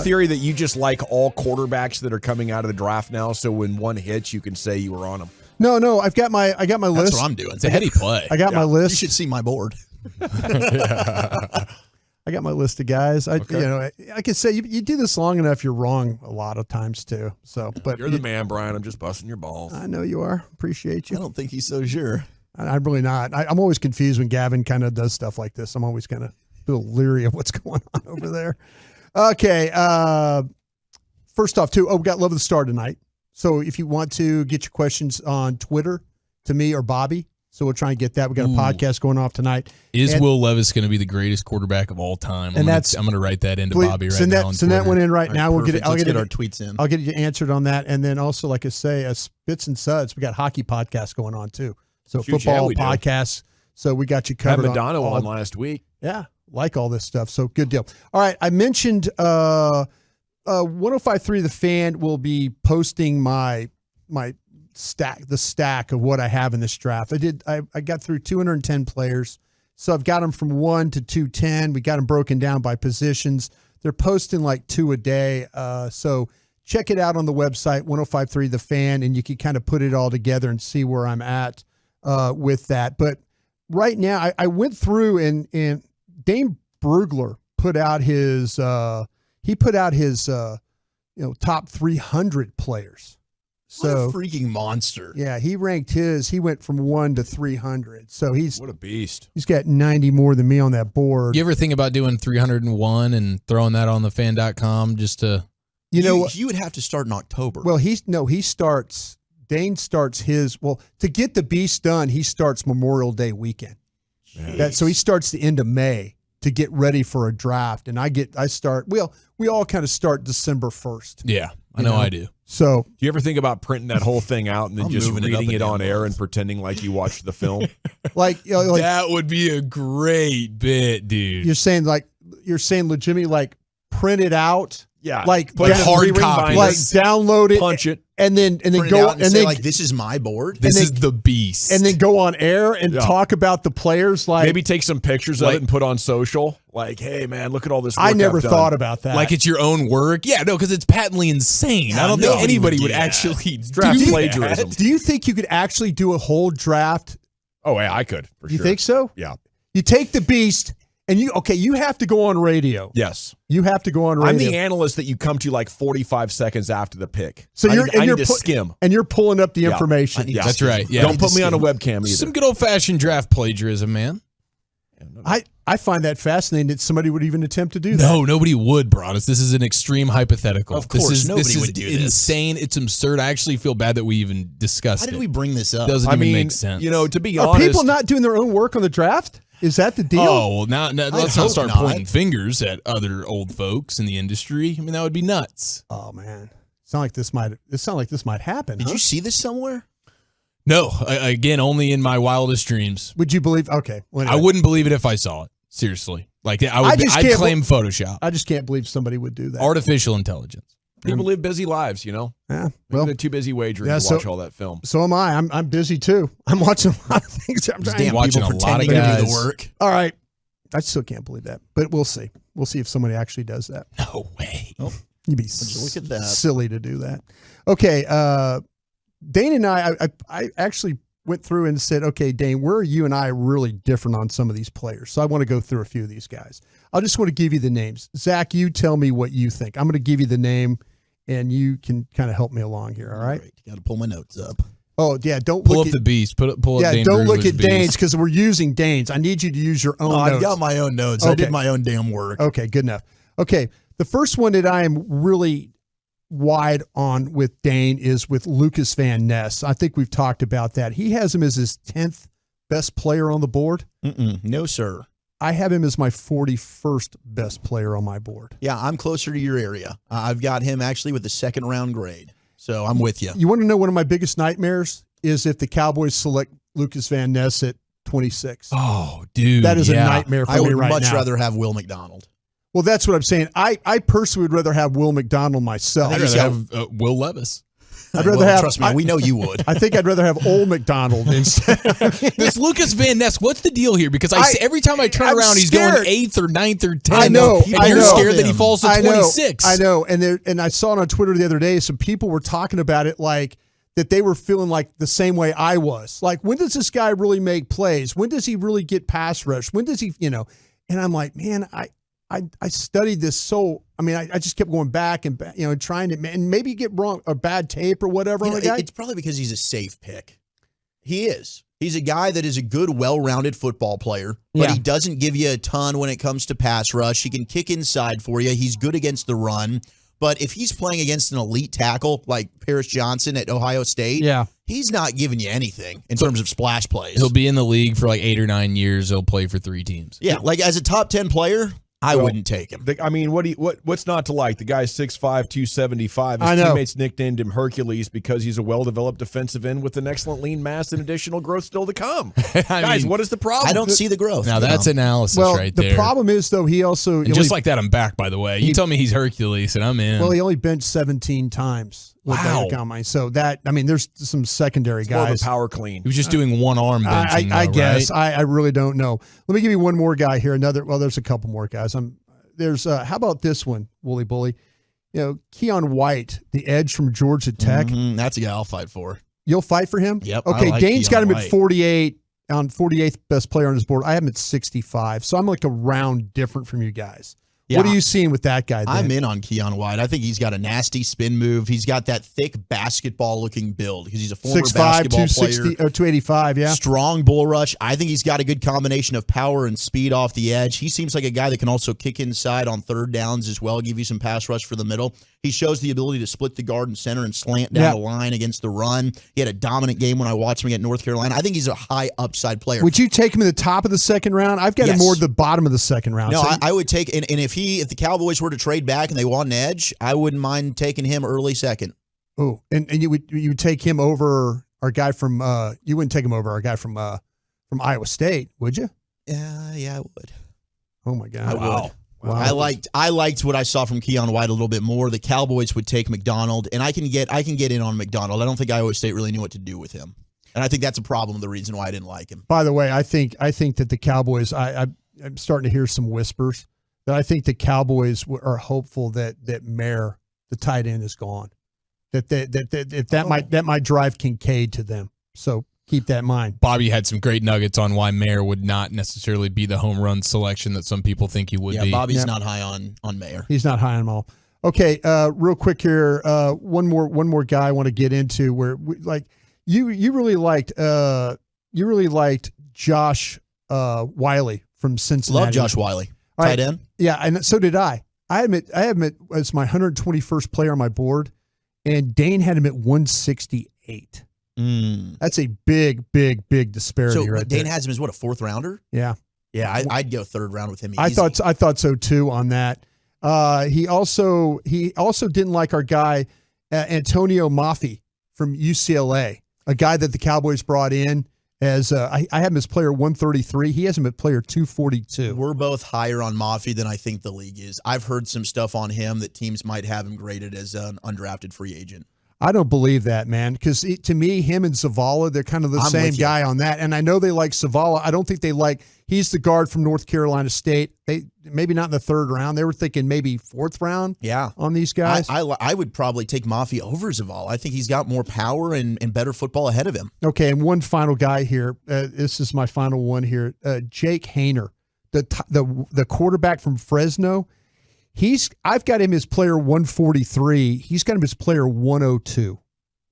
theory that you just like all quarterbacks that are coming out of the draft now, so when one hits, you can say you were on them? No, I got my list. That's what I'm doing. It's a heady play. I got my list. You should see my board. I got my list of guys. I can say you do this long enough, you're wrong a lot of times too. So, but you're the man, Brian. I'm just busting your balls. I know you are. Appreciate you. I don't think he's so sure. I'm really not. I'm always confused when Gavin kind of does stuff like this. I'm always kind of a little leery of what's going on over there. Okay. First off, too, we got Love of the Star tonight. So if you want to get your questions on Twitter to me or Bobby, so we'll try and get that. We got a podcast going off tonight. Is Will Levis going to be the greatest quarterback of all time? I'm going to write that into Bobby right now. Send that one in right now. We'll get it. I'll get our tweets in. I'll get you answered on that. And then also, like I say, Spits and Suds. We got hockey podcasts going on too. So football podcasts. So we got you covered. Had Madonna on last week. Yeah, like all this stuff. So good deal. All right, I mentioned 105.3 The Fan will be posting my stack of what I have in this draft. I got through 210 players. So I've got them from 1 to 210. We got them broken down by positions. They're posting like 2 a day. So check it out on the website, 105.3 The Fan, and you can kind of put it all together and see where I'm at with that. But right now, I went through and Dane Brugler put out his top 300 players. So what a freaking monster. Yeah, he ranked his. He went from 1 to 300. So what a beast. He's got 90 more than me on that board. You ever think about doing 301 and throwing that on thefan.com just to? You would have to start in October. Well, Dane starts his, to get the beast done, he starts Memorial Day weekend. So he starts the end of May to get ready for a draft. And we all kind of start December 1st. Yeah, I know I do. So do you ever think about printing that whole thing out and then just reading it on air and pretending like you watched the film? That would be a great bit, dude. You're saying legitimately print it out. Yeah, like hard copy, like download it, punch it, and then go and say this is my board. This is the beast, and then go on air and talk about the players. Like maybe take some pictures of it and put on social. Like, hey man, look at all this work I never I've done. Thought about that. Like it's your own work. Yeah, no, because it's patently insane. I don't think anybody would actually draft plagiarism. Do you think you could actually do a whole draft? Oh yeah, I could. For sure. You think so? Yeah. You take the beast. And you have to go on radio. Yes. You have to go on radio. I'm the analyst that you come to like 45 seconds after the pick. So I need to skim. And you're pulling up the information. Yeah, that's right. Yeah. Don't put me on a webcam either. Some good old-fashioned draft plagiarism, man. I find that fascinating that somebody would even attempt to do that. No, nobody would, Broaddus. This is an extreme hypothetical. Of course, nobody would do this. Insane. It's absurd. I actually feel bad that we even discussed it. Why did we bring this up? Doesn't even make sense. To be Are honest, people not doing their own work on the draft? Is that the deal? Oh, well, now let's not start pointing fingers at other old folks in the industry. I mean, that would be nuts. Oh man, it sounds like this might happen. Did you see this somewhere? No, again, only in my wildest dreams. Would you believe? Okay, I wouldn't believe it if I saw it. Seriously, I'd claim Photoshop. I just can't believe somebody would do that. Artificial intelligence. People live busy lives, Yeah. Well, they're too busy wagering to watch all that film. So am I. I'm busy too. I'm watching a lot of things. I'm watching a lot of guys do the work. All right. I still can't believe that, but we'll see. We'll see if somebody actually does that. No way. Oh, you'd be look at that. Silly to do that. Okay. Dane and I actually went through and said, okay, Dane, where are you and I really different on some of these players? So I want to go through a few of these guys. I just want to give you the names. Zach, you tell me what you think. I'm going to give you the name, and you can kind of help me along here, all right? You got to pull my notes up. Oh, yeah, don't pull look up the beast. Pull up yeah, Dane don't look Brugler's at Dane's beast. because we're using Dane's. I need you to use your own notes. I've got my own notes. Okay. I did my own damn work. Okay, good enough. Okay, the first one that I am really wide on with Dane is with Lukas Van Ness. I think we've talked about that. He has him as his 10th best player on the board. No, sir. I have him as my 41st best player on my board. Yeah, I'm closer to your area. I've got him actually with the second round grade. So I'm with you. You want to know one of my biggest nightmares is if the Cowboys select Lukas Van Ness at 26. Oh, dude. That is a nightmare for me right now. I would much rather have Will McDonald. Well, that's what I'm saying. I personally would rather have Will McDonald myself. I'd rather have Will Levis. I'd rather have. Trust me, we know you would. I think I'd rather have old McDonald instead. This Lucas Van Ness, what's the deal here? Because every time I turn I'm around, he's scared. going 8th or 9th or 10th. I know. And you're scared that he falls to 26. I know. And I saw it on Twitter the other day. Some people were talking about it like that they were feeling like the same way I was. Like, when does this guy really make plays? When does he really get pass rush? When does he, And I'm like, man, I studied this so. I mean, I just kept going back and trying to, and maybe get wrong a bad tape or whatever on the guy. It's probably because he's a safe pick. He is. He's a guy that is a good, well-rounded football player, but he doesn't give you a ton when it comes to pass rush. He can kick inside for you. He's good against the run. But if he's playing against an elite tackle like Paris Johnson at Ohio State, he's not giving you anything in terms of splash plays. He'll be in the league for like 8 or 9 years. He'll play for 3 teams. Yeah, like as a top 10 player, I wouldn't take him. I mean, what's not to like? The guy's 6'5", 275. His teammates nicknamed him Hercules because he's a well-developed defensive end with an excellent lean mass and additional growth still to come. Guys, what is the problem? I don't see the growth. Now, that's analysis right there. The problem is, though, he also... And just like that, I'm back, by the way. You tell me he's Hercules, and I'm in. Well, he only benched 17 times. Wow. So there's some secondary guys. More of a power clean. He was just doing one arm benching, I guess. Right? I really don't know. Let me give you one more guy here. There's a couple more guys. How about this one, Wooly Bully? Keon White, the edge from Georgia Tech. That's a guy I'll fight for. You'll fight for him? Yep. Okay, like Dane's Keon got him White. at 48, on 48th best player on his board. I have him at 65. So I'm like a round different from you guys. Yeah. What are you seeing with that guy, Dan? I'm in on Keon White. I think he's got a nasty spin move. He's got that thick basketball-looking build because he's a former 6'5", basketball 260, player. 285, yeah. Strong bull rush. I think he's got a good combination of power and speed off the edge. He seems like a guy that can also kick inside on third downs as well, give you some pass rush for the middle. He shows the ability to split the guard and center and slant down the line against the run. He had a dominant game when I watched him at North Carolina. I think he's a high upside player. Would you take him at the top of the second round? I've got him more at the bottom of the second round. No, I would take, and if the Cowboys were to trade back and they want an edge, I wouldn't mind taking him early second. Oh, and you would take him over our guy from you wouldn't take him over our guy from Iowa State, would you? Yeah, I would. Oh my God! I would. Wow. I liked what I saw from Keon White a little bit more. The Cowboys would take McDonald, and I can get in on McDonald. I don't think Iowa State really knew what to do with him, and I think that's a problem. The reason why I didn't like him. By the way, I think that the Cowboys. I'm starting to hear some whispers that I think the Cowboys are hopeful that Mayer, the tight end, is gone. That might drive Kincaid to them. So keep that in mind. Bobby had some great nuggets on why Mayer would not necessarily be the home run selection that some people think he would be. Yeah, Bobby's not high on Mayer. He's not high on them all. Okay, real quick here. One more guy I want to get into where you really liked Josh Wiley from Cincinnati. Love Josh Wiley. Tight end. Yeah, and so did I. I have him as my 121st player on my board, and Dane had him at 168. That's a big disparity right there. Dane has him as what, a fourth rounder? Yeah. Yeah, I'd go third round with him. I thought so too on that. He also didn't like our guy Antonio Maffei from UCLA, a guy that the Cowboys brought in as I have him as player 133. He has him at player 242. We're both higher on Maffei than I think the league is. I've heard some stuff on him that teams might have him graded as an undrafted free agent. I don't believe that, man, because to me, him and Zavala, they're kind of the same guy on that. And I know they like Zavala. I don't think they like – he's the guard from North Carolina State. They maybe not in the third round. They were thinking maybe fourth round on these guys. I would probably take Maffei over Zavala. I think he's got more power and better football ahead of him. Okay, and one final guy here. This is my final one here. Jake Haener, the quarterback from Fresno. I've got him as player 143. He's got him as player 102.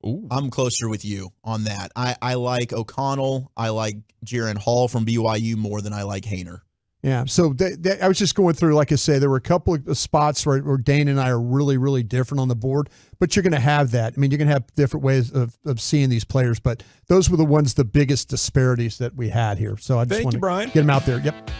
Ooh. I'm closer with you on that. I like O'Connell. I like Jaron Hall from BYU more than I like Haener. Yeah, so I was just going through, like I say, there were a couple of spots where Dane and I are really, really different on the board, but you're going to have that. I mean, you're going to have different ways of seeing these players, but those were the biggest disparities that we had here. So I just want to get them out there. Yep.